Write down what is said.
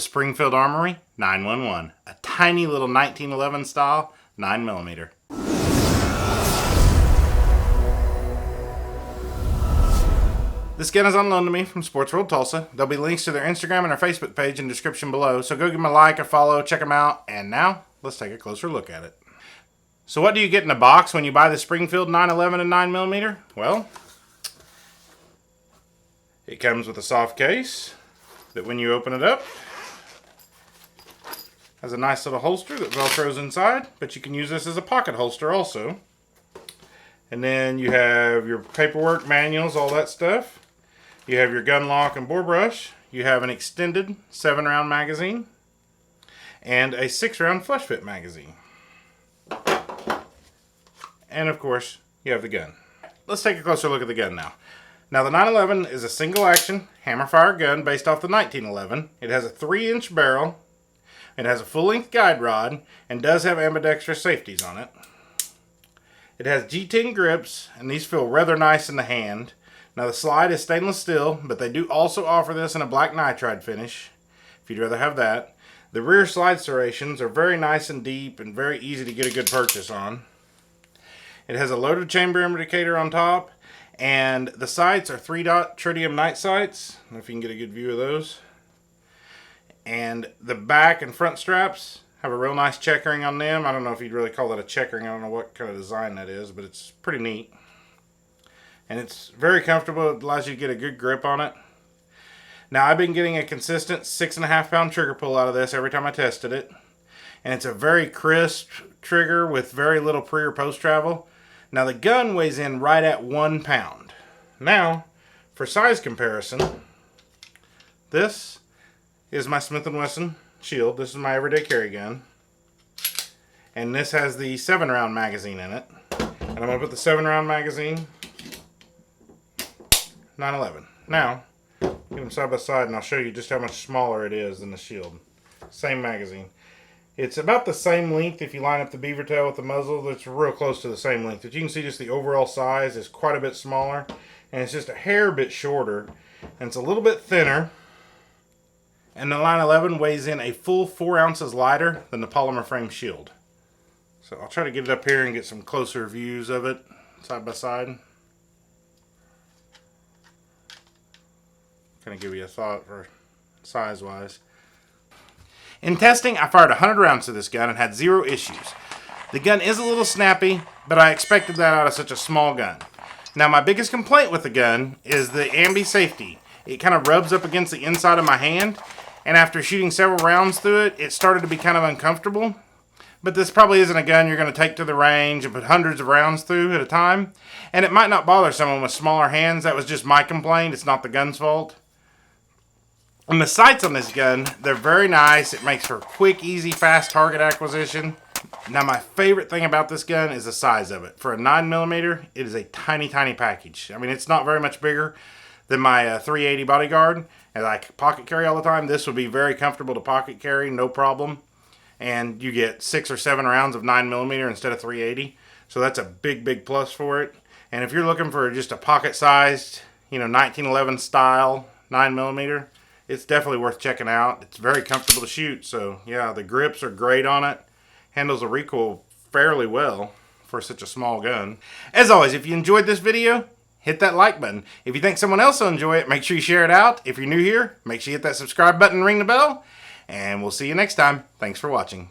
Springfield Armory 911, a tiny little 1911 style 9mm. This gun is on loan to me from Sports World Tulsa. There'll be links to their Instagram and their Facebook page in the description below, so go give them a like, a follow, check them out, and now let's take a closer look at it. So what do you get in a box when you buy the Springfield 911 and 9mm? Well, it comes with a soft case that when you open it up, has a nice little holster that velcros inside, but you can use this as a pocket holster also. And then you have your paperwork, manuals, all that stuff. You have your gun lock and bore brush. You have an extended 7-round magazine and a 6-round flush fit magazine. And of course, you have the gun. Let's take a closer look at the gun now. Now the 911 is a single action hammer fire gun based off the 1911. It has a 3-inch barrel. It has a full-length guide rod and does have ambidextrous safeties on it. It has G10 grips, and these feel rather nice in the hand. Now the slide is stainless steel, but they do also offer this in a black nitride finish, if you'd rather have that. The rear slide serrations are very nice and deep and very easy to get a good purchase on. It has a loaded chamber indicator on top, and the sights are 3-dot tritium night sights. I don't know if you can get a good view of those. And the back and front straps have a real nice checkering on them. I don't know if you'd really call that a checkering. I don't know what kind of design that is, but it's pretty neat. And it's very comfortable. It allows you to get a good grip on it. Now, I've been getting a consistent 6.5 pound trigger pull out of this every time I tested it. And it's a very crisp trigger with very little pre or post travel. Now, the gun weighs in right at 1 pound. Now, for size comparison, this is my Smith & Wesson Shield. This is my everyday carry gun. And this has the 7-round magazine in it. And I'm going to put the 7-round magazine, 911. Now, get them side by side and I'll show you just how much smaller it is than the Shield. Same magazine. It's about the same length if you line up the beaver tail with the muzzle. It's real close to the same length. But you can see just the overall size is quite a bit smaller. And it's just a hair bit shorter. And it's a little bit thinner. And the 911 weighs in a full 4 ounces lighter than the polymer frame Shield. So I'll try to get it up here and get some closer views of it side by side. Kind of give you a thought for size wise. In testing, I fired 100 rounds to this gun and had 0 issues. The gun is a little snappy, but I expected that out of such a small gun. Now my biggest complaint with the gun is the ambi safety. It kind of rubs up against the inside of my hand. And after shooting several rounds through it, it started to be kind of uncomfortable. But this probably isn't a gun you're going to take to the range and put hundreds of rounds through at a time. And it might not bother someone with smaller hands. That was just my complaint. It's not the gun's fault. And the sights on this gun, they're very nice. It makes for quick, easy, fast target acquisition. Now my favorite thing about this gun is the size of it. For a 9mm, it is a tiny, tiny package. I mean, it's not very much bigger than my 380 Bodyguard. And I pocket carry all the time. This would be very comfortable to pocket carry, no problem. And you get 6 or 7 rounds of 9mm instead of 380. So that's a big, big plus for it. And if you're looking for just a pocket-sized, 1911 style 9mm, it's definitely worth checking out. It's very comfortable to shoot. So yeah, the grips are great on it. Handles the recoil fairly well for such a small gun. As always, if you enjoyed this video, hit that like button. If you think someone else will enjoy it, make sure you share it out. If you're new here, make sure you hit that subscribe button and ring the bell. And we'll see you next time. Thanks for watching.